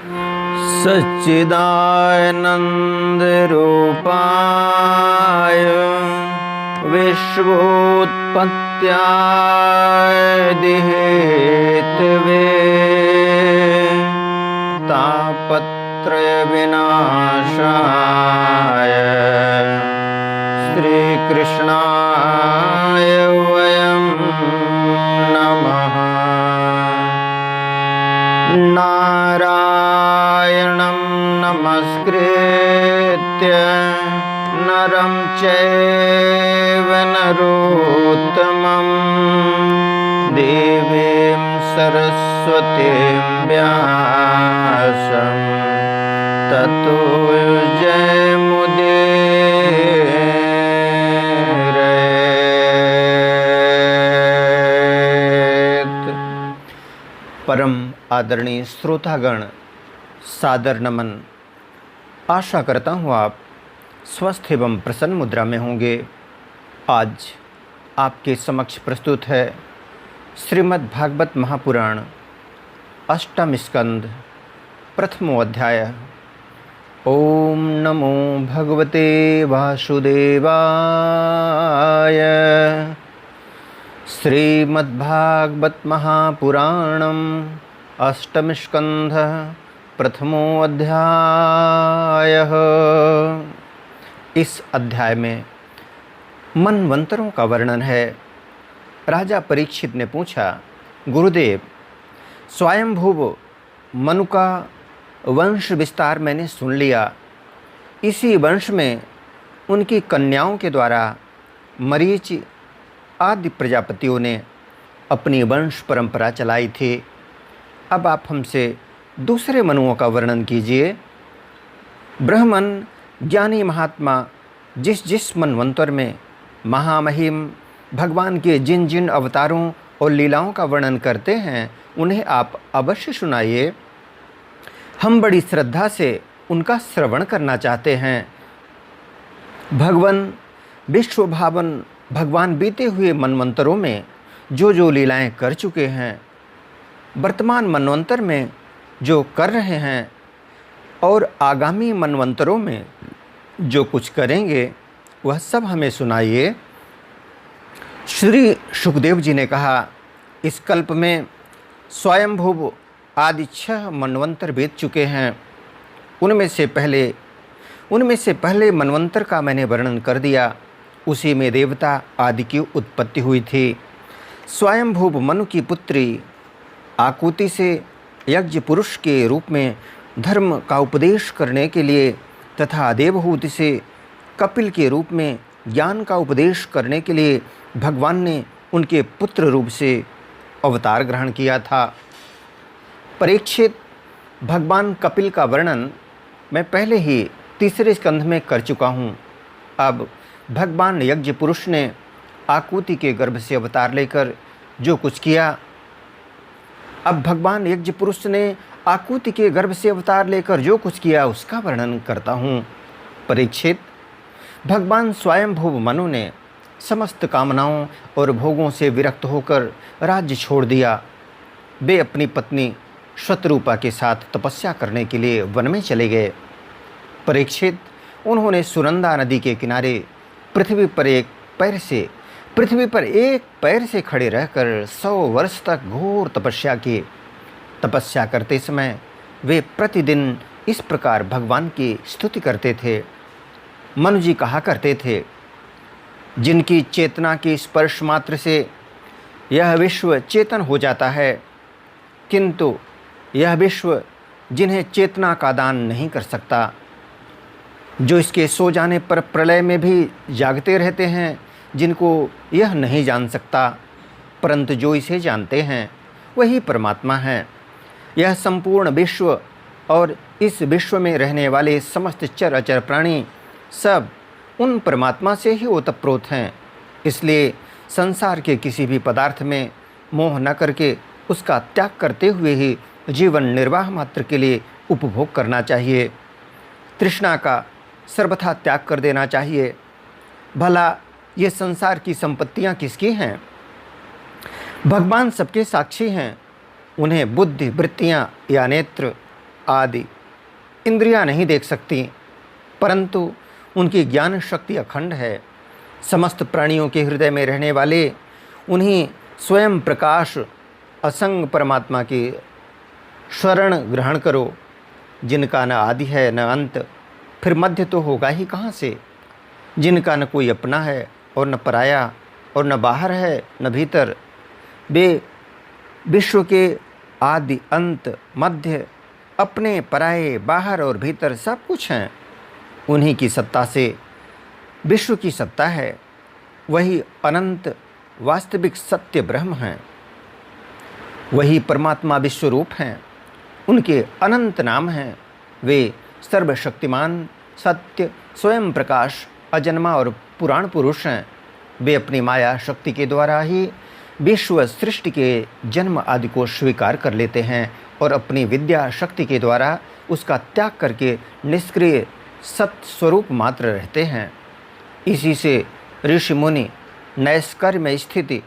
सच्चिदानन्दरूपाय विश्वोत्पत्त्यादिहेतवे तापत्रयविनाशाय श्रीकृष्णाय वयं नमः। नारायणं नमस्कृत्य नरं चैव नरोत्तमं देवीं सरस्वतीं व्यासं ततो जयमुदीरयेत्। परम आदरणीय श्रोतागण, सादर नमन। आशा करता हूँ आप स्वस्थ एवं प्रसन्न मुद्रा में होंगे। आज आपके समक्ष प्रस्तुत है श्रीमद् भागवत महापुराण अष्टम स्कंद प्रथमो अध्याय। ओम नमो भगवते वासुदेवाय। श्रीमद्भागवत महापुराणम अष्टम स्कंध प्रथमो अध्याय। इस अध्याय में मनवंतरों का वर्णन है। राजा परीक्षित ने पूछा, गुरुदेव, स्वयंभुव मनु का वंश विस्तार मैंने सुन लिया। इसी वंश में उनकी कन्याओं के द्वारा मरीच आदि प्रजापतियों ने अपनी वंश परंपरा चलाई थी। अब आप हमसे दूसरे मनुओं का वर्णन कीजिए। ब्राह्मण ज्ञानी महात्मा जिस जिस मनवंतर में महामहिम भगवान के जिन जिन अवतारों और लीलाओं का वर्णन करते हैं, उन्हें आप अवश्य सुनाइए। हम बड़ी श्रद्धा से उनका श्रवण करना चाहते हैं। भगवान विश्वभावन भगवान बीते हुए मनवंतरों में जो जो लीलाएं कर चुके हैं, वर्तमान मनवंतर में जो कर रहे हैं और आगामी मनवंतरों में जो कुछ करेंगे, वह सब हमें सुनाइए। श्री सुखदेव जी ने कहा, इस कल्प में स्वयंभुव आदि 6 मनवंतर बीत चुके हैं। उनमें से पहले मनवंतर का मैंने वर्णन कर दिया। उसी में देवता आदि की उत्पत्ति हुई थी। स्वयंभुव मनु की पुत्री आकुति से यज्ञ पुरुष के रूप में धर्म का उपदेश करने के लिए तथा देवहूति से कपिल के रूप में ज्ञान का उपदेश करने के लिए भगवान ने उनके पुत्र रूप से अवतार ग्रहण किया था। परीक्षित, भगवान कपिल का वर्णन मैं पहले ही तीसरे स्कंध में कर चुका हूँ। अब भगवान यज्ञ पुरुष ने आकुति के गर्भ से अवतार लेकर जो कुछ किया, अब भगवान यज्ञ पुरुष ने आकुति के गर्भ से अवतार लेकर जो कुछ किया उसका वर्णन करता हूँ। परीक्षित, भगवान स्वयंभुव मनु ने समस्त कामनाओं और भोगों से विरक्त होकर राज्य छोड़ दिया। वे अपनी पत्नी शतरूपा के साथ तपस्या करने के लिए वन में चले गए। परीक्षित, उन्होंने सुनंदा नदी के किनारे पृथ्वी पर एक पैर से खड़े रहकर 100 वर्ष तक घोर तपस्या की। तपस्या करते समय वे प्रतिदिन इस प्रकार भगवान की स्तुति करते थे। मनु जी कहा करते थे, जिनकी चेतना के स्पर्श मात्र से यह विश्व चेतन हो जाता है, किंतु यह विश्व जिन्हें चेतना का दान नहीं कर सकता, जो इसके सो जाने पर प्रलय में भी जागते रहते हैं, जिनको यह नहीं जान सकता, परंतु जो इसे जानते हैं वही परमात्मा है। यह संपूर्ण विश्व और इस विश्व में रहने वाले समस्त चर अचर प्राणी सब उन परमात्मा से ही ओतप्रोत हैं। इसलिए संसार के किसी भी पदार्थ में मोह न करके उसका त्याग करते हुए ही जीवन निर्वाह मात्र के लिए उपभोग करना चाहिए। तृष्णा का सर्वथा त्याग कर देना चाहिए। भला ये संसार की संपत्तियां किसकी हैं? भगवान सबके साक्षी हैं। उन्हें बुद्धि, वृत्तियां या नेत्र आदि इंद्रियां नहीं देख सकती, परंतु उनकी ज्ञान शक्ति अखंड है। समस्त प्राणियों के हृदय में रहने वाले उन्हीं स्वयं प्रकाश असंग परमात्मा की शरण ग्रहण करो, जिनका न आदि है न अंत, फिर मध्य तो होगा ही कहाँ से, जिनका न कोई अपना है और न पराया, और न बाहर है न भीतर। वे विश्व के आदि अंत मध्य, अपने पराये बाहर और भीतर सब कुछ हैं। उन्हीं की सत्ता से विश्व की सत्ता है। वही अनंत वास्तविक सत्य ब्रह्म हैं। वही परमात्मा विश्व रूप हैं। उनके अनंत नाम हैं। वे सर्वशक्तिमान, सत्य, स्वयं प्रकाश, अजन्मा और पुराण पुरुष हैं। वे अपनी माया शक्ति के द्वारा ही विश्व सृष्टि के जन्म आदि को स्वीकार कर लेते हैं और अपनी विद्या शक्ति के द्वारा उसका त्याग करके निष्क्रिय सत्य स्वरूप मात्र रहते हैं। इसी से ऋषि मुनि नैष्कर्म्य स्थिति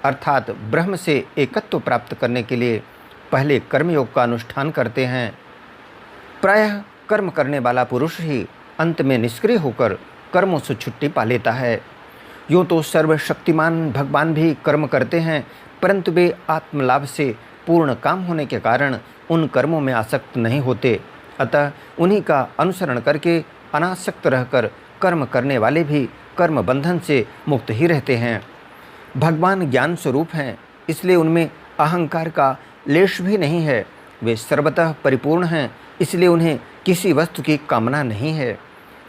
अर्थात ब्रह्म से एकत्व प्राप्त करने के लिए पहले कर्मयोग का अनुष्ठान करते हैं। प्रायः कर्म करने वाला पुरुष ही अंत में निष्क्रिय होकर कर्मों से छुट्टी पा लेता है। यूँ तो सर्वशक्तिमान भगवान भी कर्म करते हैं, परंतु वे आत्मलाभ से पूर्ण काम होने के कारण उन कर्मों में आसक्त नहीं होते। अतः उन्हीं का अनुसरण करके अनासक्त रहकर कर्म करने वाले भी कर्म बंधन से मुक्त ही रहते हैं। भगवान ज्ञान स्वरूप हैं, इसलिए उनमें अहंकार का लेश भी नहीं है। वे सर्वतः परिपूर्ण हैं, इसलिए उन्हें किसी वस्तु की कामना नहीं है।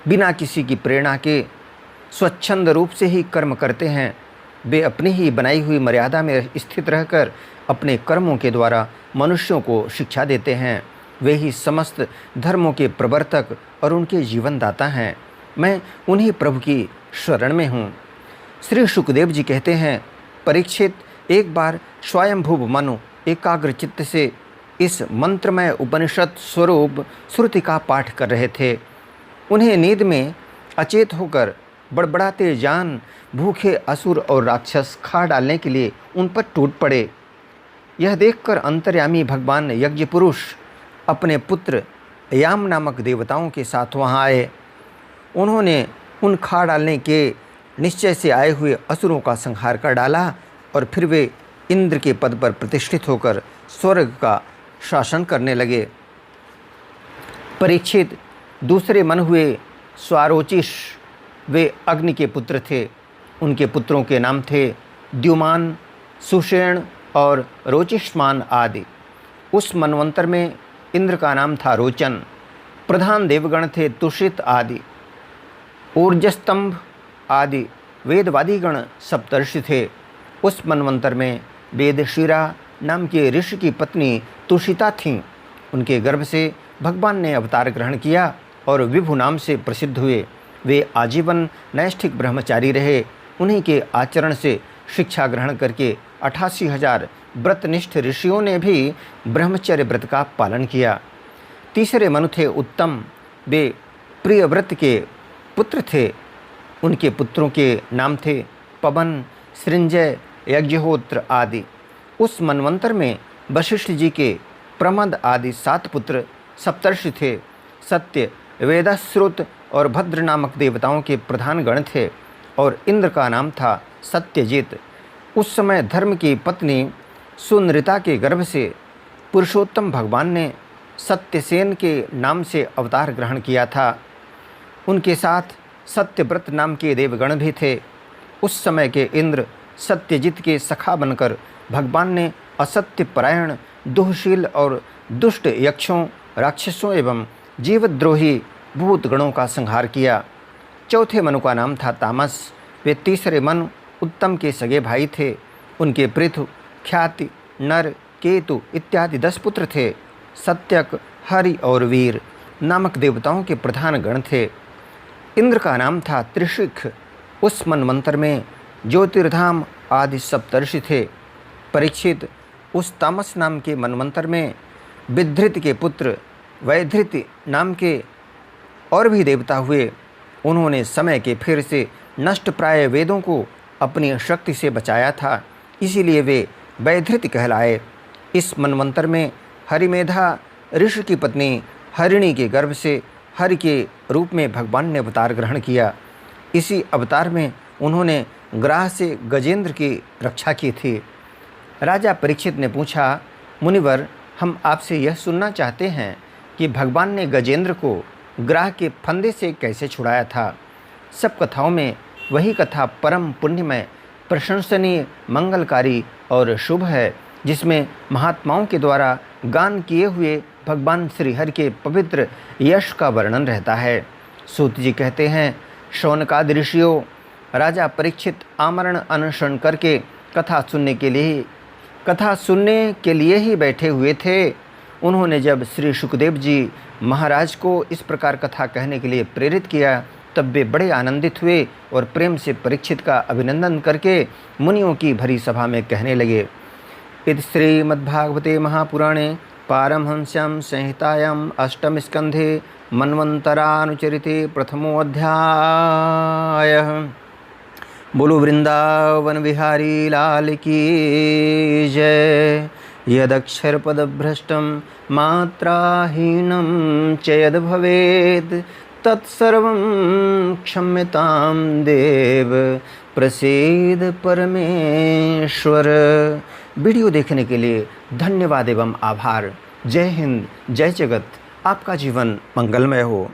बिना किसी की प्रेरणा के स्वच्छंद रूप से ही कर्म करते हैं। वे अपनी ही बनाई हुई मर्यादा में स्थित रहकर अपने कर्मों के द्वारा मनुष्यों को शिक्षा देते हैं। वे ही समस्त धर्मों के प्रवर्तक और उनके जीवनदाता हैं। मैं उन्हीं प्रभु की शरण में हूँ। श्री सुखदेव जी कहते हैं, परीक्षित, एक बार स्वयंभुव मनु एकाग्र चित्त से इस मंत्रमय उपनिषद स्वरूप श्रुति का पाठ कर रहे थे। उन्हें नींद में अचेत होकर बड़बड़ाते जान भूखे असुर और राक्षस खा डालने के लिए उन पर टूट पड़े। यह देखकर अंतर्यामी भगवान यज्ञ पुरुष अपने पुत्र याम नामक देवताओं के साथ वहां आए। उन्होंने उन खा डालने के निश्चय से आए हुए असुरों का संहार कर डाला और फिर वे इंद्र के पद पर प्रतिष्ठित होकर स्वर्ग का शासन करने लगे। परीक्षित, दूसरे मन हुए स्वारोचिष, वे अग्नि के पुत्र थे। उनके पुत्रों के नाम थे द्युमान, सुषेण और रोचिष्मान आदि। उस मनवंतर में इंद्र का नाम था रोचन। प्रधान देवगण थे तुषित आदि। ऊर्जस्तंभ आदि वेदवादीगण सप्तर्षि थे। उस मनवंतर में वेदशिरा नाम के ऋषि की पत्नी तुषिता थीं। उनके गर्भ से भगवान ने अवतार ग्रहण किया और विभु नाम से प्रसिद्ध हुए। वे आजीवन नैष्ठिक ब्रह्मचारी रहे। उन्हीं के आचरण से शिक्षा ग्रहण करके 88,000 व्रतनिष्ठ ऋषियों ने भी ब्रह्मचर्य व्रत का पालन किया। तीसरे मनु थे उत्तम। वे प्रियव्रत के पुत्र थे। उनके पुत्रों के नाम थे पवन, सृंजय, यज्ञहोत्र आदि। उस मनवंतर में वशिष्ठ जी के प्रमद आदि 7 पुत्र सप्तर्षि थे। सत्य, वेदश्रुत और भद्र नामक देवताओं के प्रधान गण थे और इंद्र का नाम था सत्यजित। उस समय धर्म की पत्नी सुनृता के गर्भ से पुरुषोत्तम भगवान ने सत्यसेन के नाम से अवतार ग्रहण किया था। उनके साथ सत्यव्रत नाम के देवगण भी थे। उस समय के इंद्र सत्यजित के सखा बनकर भगवान ने असत्य परायण, दुहशील और दुष्ट यक्षों, राक्षसों एवं जीवद्रोही भूत गणों का संहार किया। चौथे मनु का नाम था तामस। वे तीसरे मनु उत्तम के सगे भाई थे। उनके पृथु, ख्याति, नर, केतु इत्यादि 10 पुत्र थे। सत्यक, हरि और वीर नामक देवताओं के प्रधान गण थे। इंद्र का नाम था त्रिशिख। उस मनवंतर में ज्योतिर्धाम आदि सप्तर्षि थे। परीक्षित, उस तामस नाम के मनवंतर में विधृत के पुत्र वैधृत नाम के और भी देवता हुए। उन्होंने समय के फेर से नष्ट प्राय वेदों को अपनी शक्ति से बचाया था, इसीलिए वे वैधृत कहलाए। इस मनवंतर में हरिमेधा ऋषि की पत्नी हरिणी के गर्भ से हरि के रूप में भगवान ने अवतार ग्रहण किया। इसी अवतार में उन्होंने ग्राह से गजेंद्र की रक्षा की थी। राजा परीक्षित ने पूछा, मुनिवर, हम आपसे यह सुनना चाहते हैं कि भगवान ने गजेंद्र को ग्राह के फंदे से कैसे छुड़ाया था। सब कथाओं में वही कथा परम पुण्यमय, प्रशंसनीय, मंगलकारी और शुभ है, जिसमें महात्माओं के द्वारा गान किए हुए भगवान श्री हरि के पवित्र यश का वर्णन रहता है। सूत जी कहते हैं, शौनकादि ऋषियों, राजा परीक्षित आमरण अनशन करके कथा सुनने के लिए ही बैठे हुए थे। उन्होंने जब श्री सुखदेव जी महाराज को इस प्रकार कथा कहने के लिए प्रेरित किया, तब वे बड़े आनंदित हुए और प्रेम से परीक्षित का अभिनंदन करके मुनियों की भरी सभा में कहने लगे। इति श्रीमद्भागवते महापुराणे पारमहंस्यां संहितायां अष्टम स्कंधे मन्वन्तरानुचरिते प्रथमोऽध्यायः। बोलो वृंदावन बिहारी लाल की जय। यदक्षरपदभ्रष्टं मात्राहीनं च यद् भवेत् तत्सर्वं क्षम्यतां देव, प्रसीद परमेश्वर। वीडियो देखने के लिए धन्यवाद एवं आभार। जय हिंद, जय जगत। आपका जीवन मंगलमय हो।